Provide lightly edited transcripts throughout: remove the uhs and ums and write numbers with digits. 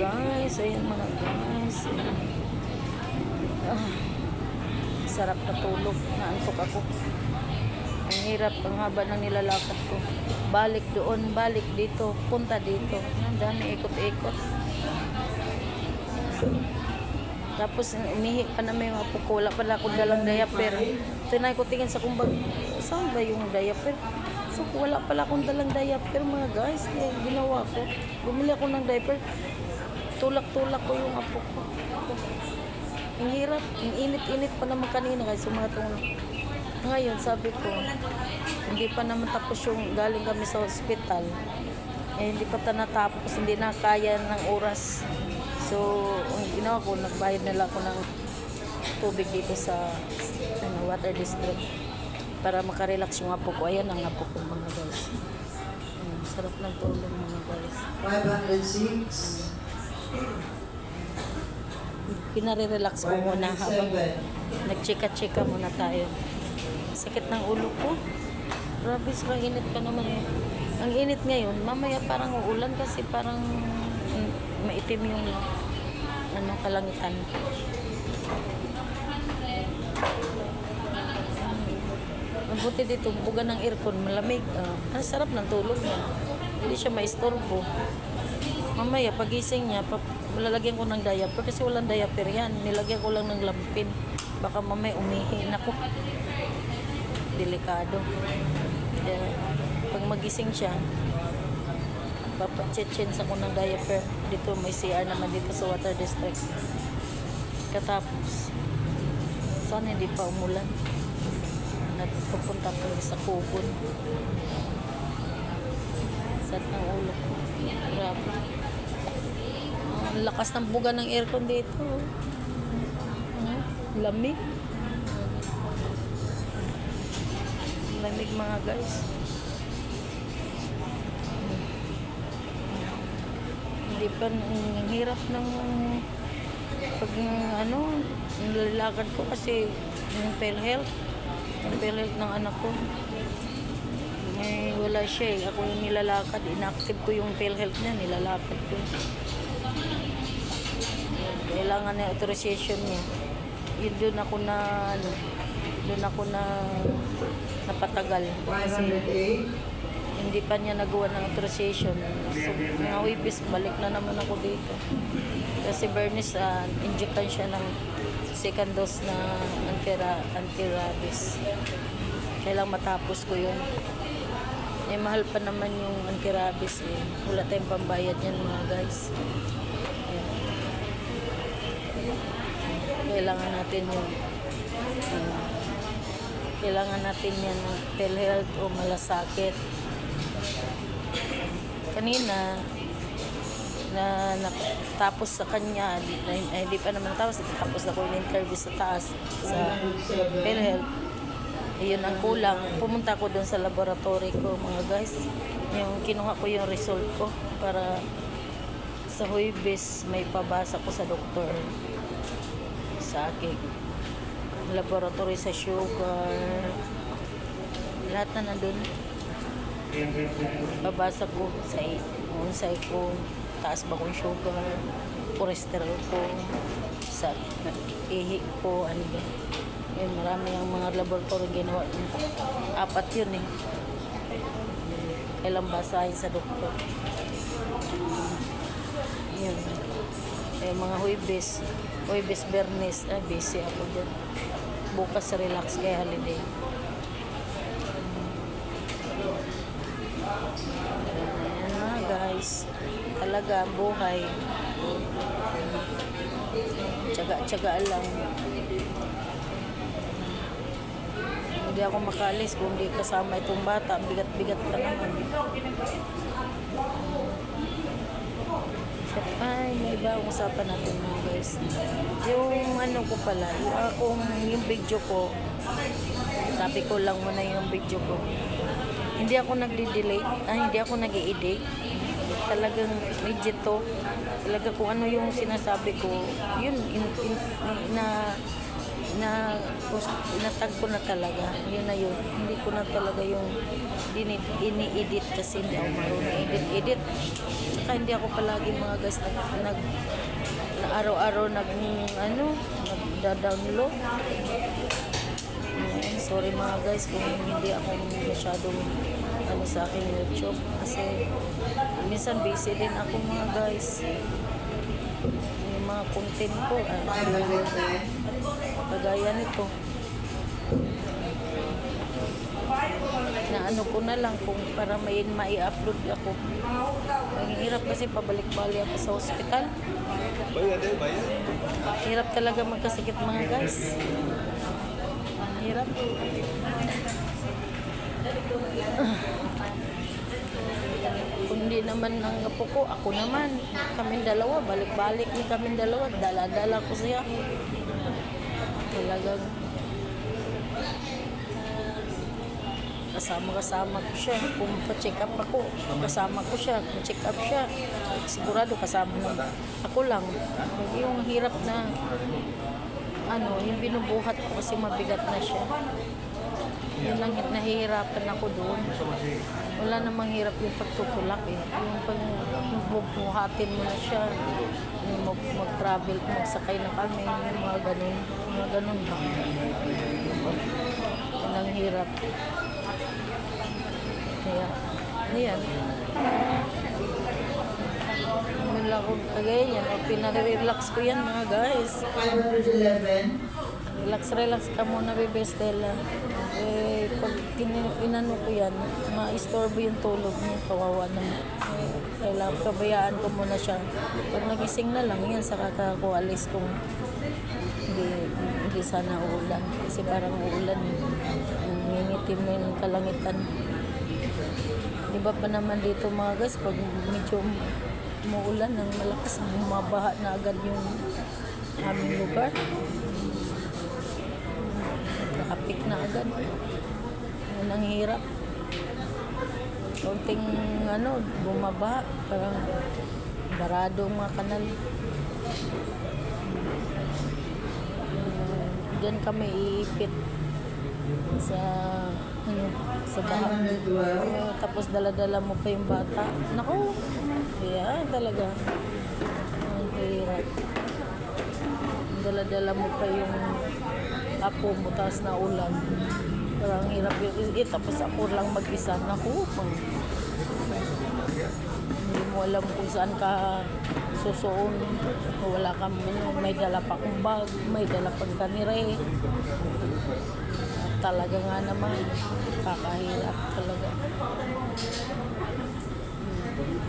guys. Ayan mga guys. Ah, sarap na tulog. Naantok ako. Ang hirap. Ang haba ng nilalakad ko. Balik doon, balik dito, punta dito. Ang dami ikot-ikot. Tapos umihi pa na may mga puko. Wala pala akong dalang diaper. Tinay ko tingin sa kumbag. Saan ba yung diaper? So wala pala akong dalang diaper mga guys. Kaya ginawa ko. Bumili ako ng diaper. Tulak-tulak ko yung apo ko. Ang hirap. Ang init-init pa naman kanina guys. Sumatong. Ngayon sabi ko, hindi pa naman tapos yung galing kami sa hospital. Eh, hindi pa natapos. Hindi na kaya ng oras. So, ang ginawa ko, nagbayad na lang ako ng tubig dito sa water district para makarelax yung apo ko. Ayan ang apo ko mga guys. Sarap ng tulog mga guys. 506. Pinare-relax ko muna habang nagchika-chika muna tayo. Sakit ng ulo ko. Grabe, sa init pa naman. Ang init ngayon, mamaya parang uulan kasi parang maitim yung kalangitan. Ang buti dito, buga ng aircon, malamig. Ang sarap ng tulog niya. Hindi siya maistorbo. Mamaya, pagising niya, lalagyan ko ng diaper kasi walang diaper yan. Nilagyan ko lang ng lampin. Baka mamaya umihi. Naku, delikado. Kaya, pag magising siya, papachechens ako ng diaper. Dito may CR naman dito sa water district. Katapos, sana hindi pa umulan. Pupunta pa sa Kubon. Sad ng ulo ko. Grabe. Ang lakas ng buga ng aircon dito. Lamig. Lamig mga guys. Hindi pa, ang hirap ng pag nilalakad ko kasi yung PhilHealth ng anak ko. Eh, wala siya eh. Ako yung nilalakad. Inactive ko yung PhilHealth niya. Nilalakad ko. Kailangan na authorization niya. Yun doon ako na napatagal. Kasi hindi pa niya nagawa ng authorization. So, mga wipis, balik na naman ako dito. Kasi Bernice, injectan siya ng second dose na anti-rabies. Kailang matapos ko yun. Eh, mahal pa naman yung anti-rabies eh. Wala tayong pambayad yan mga guys. Ayan. Kailangan natin yung kailangan natin yan ng PhilHealth o malasakit. Kanina na tapos sa kanya, hindi pa naman tapos ako yung interview sa taas sa PhilHealth. Yun ang kulang. Pumunta ko doon sa laboratory ko mga guys. Yung kinuha ko yung result ko para sa Huwebes may pabasa ko sa doktor sa aking laboratory sa sugar. Lahat na nandun. Babasa ko sa unsay ko, taas ba kong sugar, cholesterol ko, sa ihi ko, ano ba. Yun, marami ang mga laboratory ginawa. 4 yun eh. Kailang basahin sa doktor. Yun. Eh, mga Huwebes, Bernes, busy ako dyan. Bukas relax kay holiday. Ayan na guys. Talaga buhay. Tsaga-tsaga lang. Hindi ako makalis kung hindi kasama itong bata. Bigat-bigat pa naman. Ay, may iba ang usapan natin mga guys. Yung ko pala, yung video ko, sabi ko lang muna yung video ko. Hindi ako nagdi-delete, hindi ako nag-i-edit. Talagang legit to. Talaga kung ano yung sinasabi ko, yun, inatag ko na talaga. Yun na yun. Hindi ko na talaga yung ini-edit kasi hindi ako marunong edit. Saka hindi ako palagi mga guys nag na araw-araw nagda-download. Ayan, sorry mga guys kung hindi ako masyadong sa aking YouTube kasi minsan busy din ako mga guys. Yung mga content ko 510. kagaya nito na ko na lang kung para mai-upload ako. Ang hirap kasi pabalik-balik ako sa hospital. Hirap talaga magkasakit mga guys. Hirap. Kung hindi naman ang apo ko, ako naman. Kaming dalawa, balik-balik ni kaming dalawa. Dala-dala ko siya. Talagang kasama ko siya. Kung pa-check up ako, kasama ko siya. Kung check up siya, sigurado kasama lang. Ako lang. Yung hirap na yung binubuhat ko kasi mabigat na siya. Yun lang nahihirapan ako doon. Wala namang hirap yung pagtutulak eh. Yung pagbubuhatin mo na siya. Yung mag-travel, magsakay na kami. Yung mga ganun ba. Yun ang hirap. Kaya, ayan. Wala ko kagaya yan. Pinare-relax ko yan mga guys. 511. Relax ka muna, Bebe Stella. Pag inano ko yan, ma-istorbo yung tulog niya, kawawa naman. Kailangan kabayaan ko muna siya. Pag nagising na lang, yan, saka ko alis kung hindi sana uulan. Kasi parang uulan, mingitim na yung kalangitan. Diba pa naman dito mga guys, pag medyo umuulan ng malakas, bumabaha na agad yung aming lugar. Traffic na agad. Yan ang hirap. Konting bumaba, parang barado ang mga kanal. Diyan kami iipit sa baha. 512. Tapos dala-dala mo pa yung bata. Naku, kaya talaga. Ang hirap. Dala-dala mo pa yung apo mo, taas na ulan. Parang hirap yun. Tapos ako lang mag-isa. Naku, hindi mo alam kung saan ka susuon. Wala kang may dala pa kong bag, may dala pang kanire. Talaga nga naman, kakahirap talaga.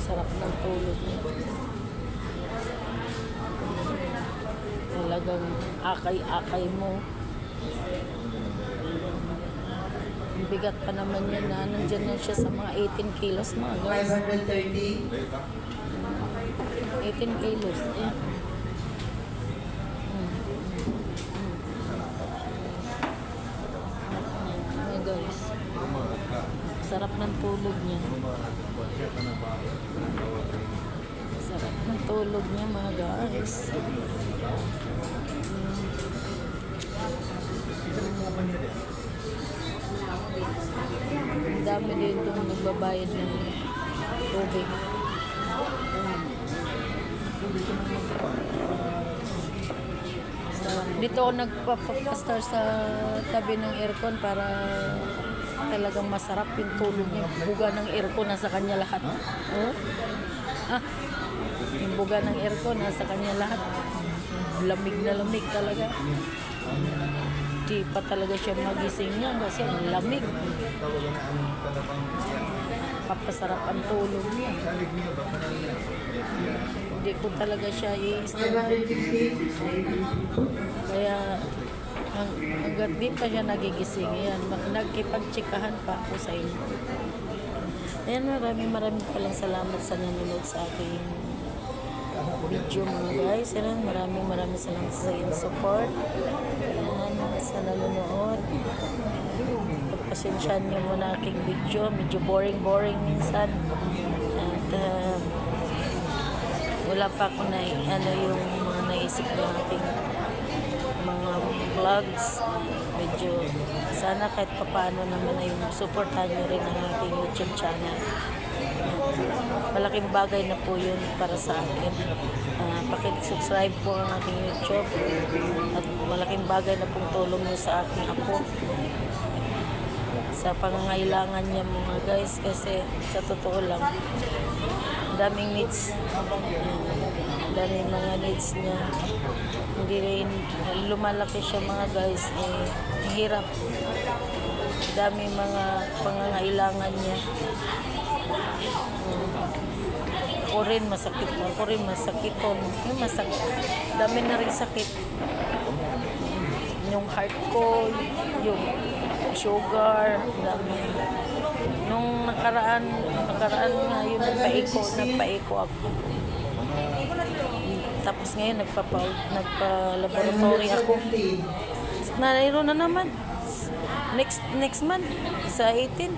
Sarap ng tulog niya. Talagang akay-akay mo. Bigat pa naman yan na nandyan na siya sa mga 18 kilos mga guys. 530. 18 kilos. Ayan. Ayan guys. Sarap ng tulog niya. Sarap ng tulog niya mga guys. Ang dami dito nagbabayad ng tubig. Dito ako nagpapastar sa tabi ng aircon para talagang masarap yung tulog niya. Buga ng aircon nasa kanya lahat. Oh? Yung buga ng aircon nasa kanya lahat. Lamig na lamig talaga. Di pa talaga siya magising niya kasi ang lamig. Papasarap ang tulog niya. Hindi ko talaga siya i-stop. 550. Kaya hanggat di pa siya nagigising, yan, nagkipagtsikahan pa ako sa inyo. Ayan, maraming palang salamat sa nanonood sa aking video mga guys. Ayan, maraming salamat sa inyong support. Ayan, sa nanonood. Pagpasensyahan niyo muna aking video. Medyo boring minsan. At wala pa ako na yung mga naisip ng aking mga vlogs. Medyo sana kahit papaano naman ay supportahan nyo rin ang aking YouTube channel. malaking bagay na po yun para sa akin. Pakisubscribe po ang aking YouTube at malaking bagay na pong tulong niyo sa aking apo sa pangangailangan niya mga guys, kasi sa totoo lang daming needs, daming mga needs niya, hindi rin lumalaki siya mga guys, hirap, daming mga pangangailangan niya. Ako rin masakiton, dami na rin sakit, yung heart ko, yung sugar, dami. Nung nakaraan nga yun, nagpaiko ako. Tapos ngayon nagpa-laboratory ako. Nairo na naman. Next month sa 18,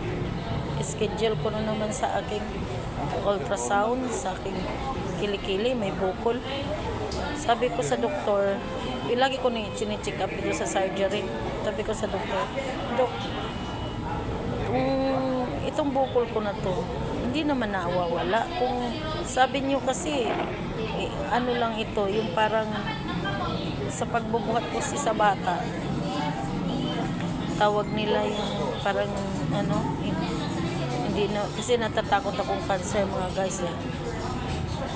schedule ko na naman sa aking ultrasound, sa aking kilikili, may bukol. Sabi ko sa doktor, lagi ko na chine-check up dito sa surgery. Sabi ko sa doktor, Dok, itong bukol ko na to, hindi naman nawawala. Kung sabi niyo kasi, ano lang ito, yung parang sa pagbubuhat ko sa bata, tawag nila yung parang ano, hindi na, kasi natatakot akong cancer mga guys eh.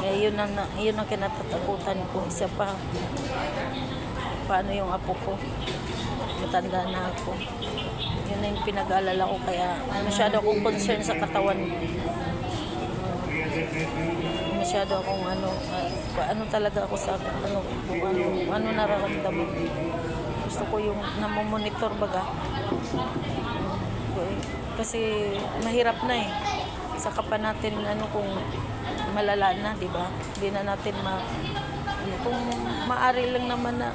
Kaya yun ang kinatatakutan ko. Isa pa, paano yung apo ko, matanda na ako, yun na yung pinag-aalala ko, kaya masyado akong concern sa katawan ko. Masyado akong ano talaga ako sa ano nararamdaman. Gusto ko yung namomonitor baga, kasi mahirap na eh. Saka pa natin kung malala na, di ba? Hindi na natin kung maari lang naman na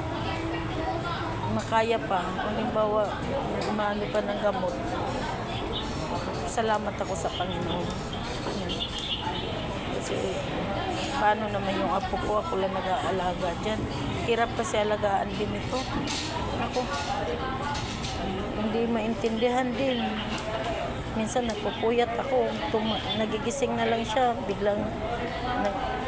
makaya pa, halimbawa umano pa ng gamot, salamat ako sa Panginoon. Yan. Kasi paano naman yung apo ko, ako lang nag-aalaga dyan. Hirap kasi alagaan din ito. Ako, hindi maintindihan din. Minsan nagpupuyat ako, nagigising na lang siya, biglang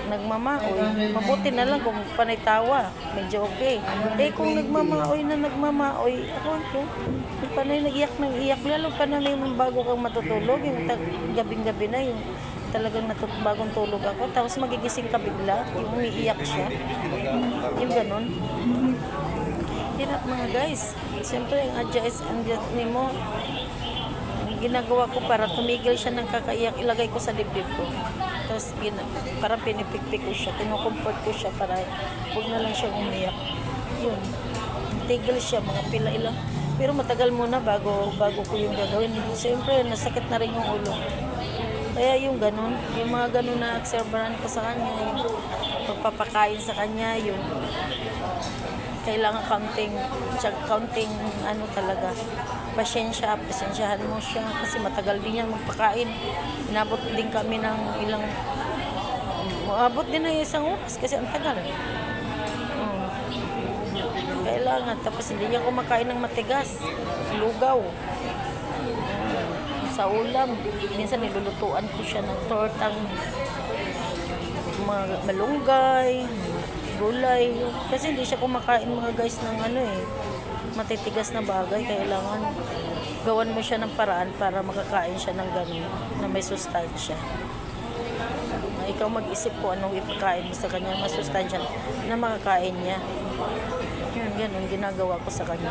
nagmamaoy. Mabuti na lang kung panay tawa, medyo okay. Kung nagmamaoy, ako panay nag-iyak, lalo pa na yung bago kang matutulog, yung gabing-gabi na, yung talagang bagong tulog ako, tapos magigising ka bigla, yung umiiyak siya, yung ganun. Hirap mga guys. Siyempre, yung adjust ni mo, ginagawa ko para tumigil siya ng kakaiyak, ilagay ko sa dibdib ko. Tapos parang pinipikpik ko siya, kinukumport ko siya para huwag na lang siya umiyak. Yun. Tigil siya, mga pila ilang. Pero matagal muna bago ko yung gagawin. Siyempre, nasakit na rin yung ulo. Kaya yung ganun, yung mga ganun na obserbahan ko sa kanya, yung pagpapakain sa kanya, yung kailangan counting talaga. Pasensyahan mo siya kasi matagal din yan magpakain. Inabot din kami ng abot din ng isang oras kasi ang tagal. Kailangan, tapos hindi niya kumakain ng matigas, lugaw. Sa ulam, minsan nilulutuan ko siya ng tortang malunggay, gulay, kasi hindi siya kumakain mga guys ng matitigas na bagay. Kailangan gawan mo siya ng paraan para makakain siya ng gano'n na may sustansya. Ikaw mag-isip ko anong ipakain mo sa kanya masustansya na makakain niya. Yun, ganun ginagawa ko sa kanya.